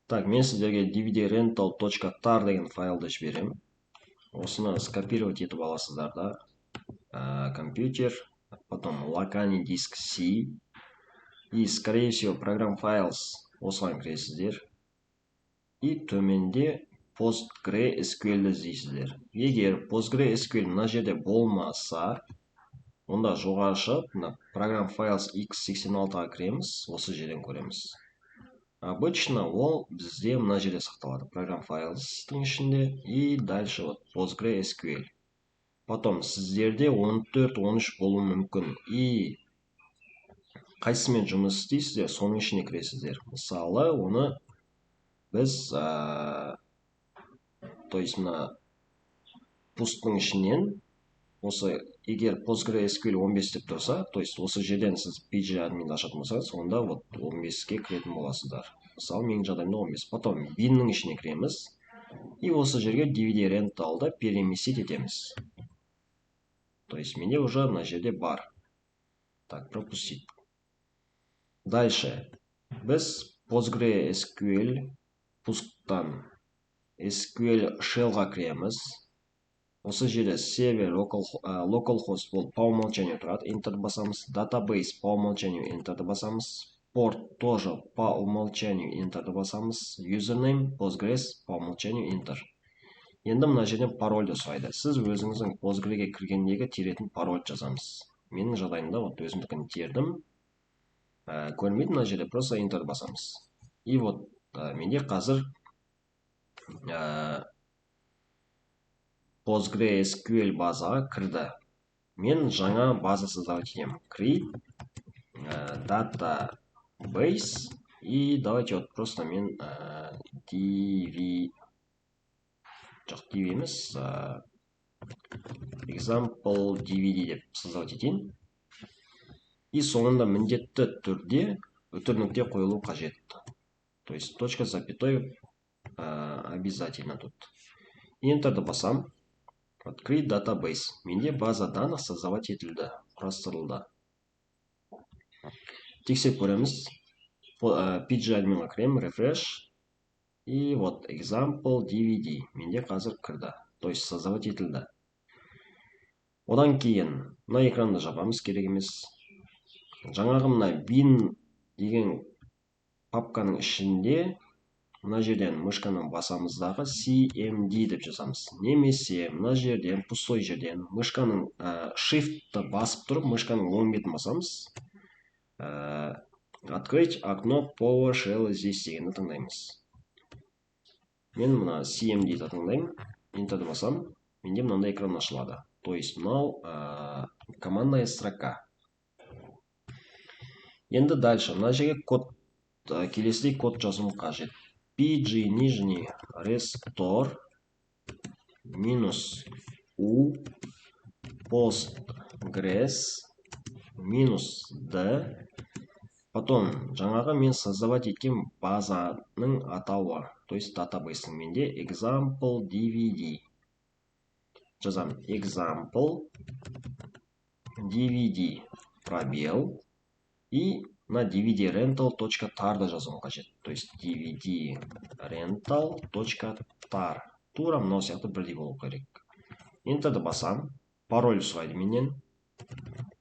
Так, мен сіздерге dvdrental.tar деген файлды жіберемін. Осыны скопировать етіп аласыздар да. Компьютер, потом локальный диск C. И, скорее всего, программ files осыған кіресіздер. И төменде PostgreSQL іздейсіздер. Егер PostgreSQL мына жерде болмаса, онда жоғары шығып, программ files x86-ға кіреміз, осы жерден көреміз. Обычно ол бізде мына жерде сақталады. Программ файлстың ішінде и дальше вот PostgreSQL. Потом сіздерде 14-13 болуы мүмкін. И қайсымен жұмыс істейсіздер, соның ішіне кіресіздер. Мысалы, оны біз, то есть мына пусттың ішінен, осы егер PostgreSQL 15 деп тұрса, то есть осы жерден сіз pgadmin ашатын болсаңыз, онда вот 15-ке кіретін боласыздар. Мысалы, менің жағдайымда 15. Потом binнің ішіне кіреміз. И осы жерге dvdrental'ды переместить етеміз. То есть менде уже мына жерде бар. Так, пропустить. Дальше. Біз PostgreSQL пусттан SQL shellға кіреміз. Осы жерде сервер localhost болып по умолчанию тұрады. Enter басамыз. Database по умолчанию Enter басамыз. Порт тоже по умолчанию Enter басамыз. Username Postgres по умолчанию Enter. Енді мына жерден парольді сұрайды. Сіз өзіңіздің Postgre'ге кіргендегі теретін пароль жазамыз. Менің жағдайымда вот өзімдікін тердім. Көрмейді мына жерде, просто Enter басамыз. И вот менде қазір PostgreSQL базаға кірді. Мен жаңа база создавать етемін. Create database. И давайте вот просто мен example dvd деп создавать етейін. И соңында міндетті түрде үтір нүкте қойылу қажет. То есть точка с запятой обязательно тут. Enter'ді басам. Create database. Менде база данных создавать етілді, құрастырылды. Тексеріп көреміз. pgadminға кірем, refresh. И вот example dvd. Менде қазір кірді. То есть создавать етілді. Одан кейін мына экранды жабамыз, керек емес. Жаңағы мына bin деген папканың ішінде мына жерден мышканың басамыздағы cmd деп жазамыз. Немесе мына жерден, пустой жерден мышканың shift'ті басып тұрып, мышканың оң бетін басамыз. Открыть окно PowerShell здесь дегенді таңдаймыз. Мен мына cmd таңдаймын. Enter'ді басам. Менде мынандай экран ашылады. То есть мынау командная строка. Енді дальше мына жерге код, келесідей код жазуым қажет. pg нижний restore минус u postgres минус d. Потом жаңағы мен создавать еткен базаның атауы, то есть database менде example dvd. Жазам example dvd пробел. И на dvdrental.tar жазуым қажет. То есть dvdrental.tar. Тура мынау сияқты бірдей болу керек. Enter'ді басам. Пароль сұрайды менен.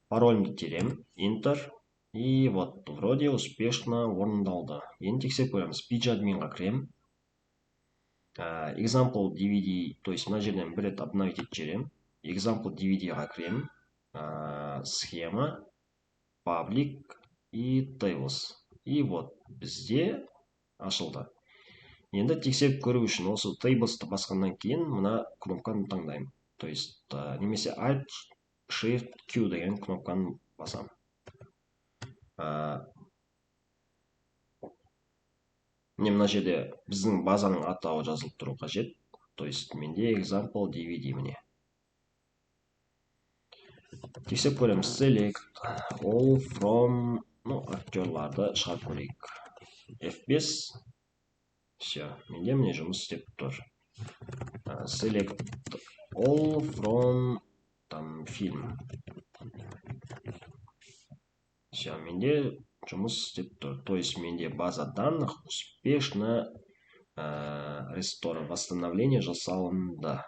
Парольімді терем. Enter. И вот вроде успешно орындалды. Енді тексеріп көреміз. pgadminға кірем. Example dvd, то есть мына жерден бір рет обновить етіп жіберем. Example dvdға кірем. Схема, public и tables. И вот бізде ашылды. Енді тексеріп көру үшін осы tables'ты басқаннан кейін мына кнопканы таңдаймын. То есть немесе Alt Shift Q деген кнопканы басам. Міне мына жерде біздің базаның атауы жазылып тұру қажет. То есть менде example dvd міне. Тексеріп көреміз. Select all from, актерларды шығарып көрейік. F5. Все, менде міне жұмыс істеп тұр. Select all from film. Все, менде жұмыс істеп тұр. То есть менде база данных успешно restore восстановление жасалынды.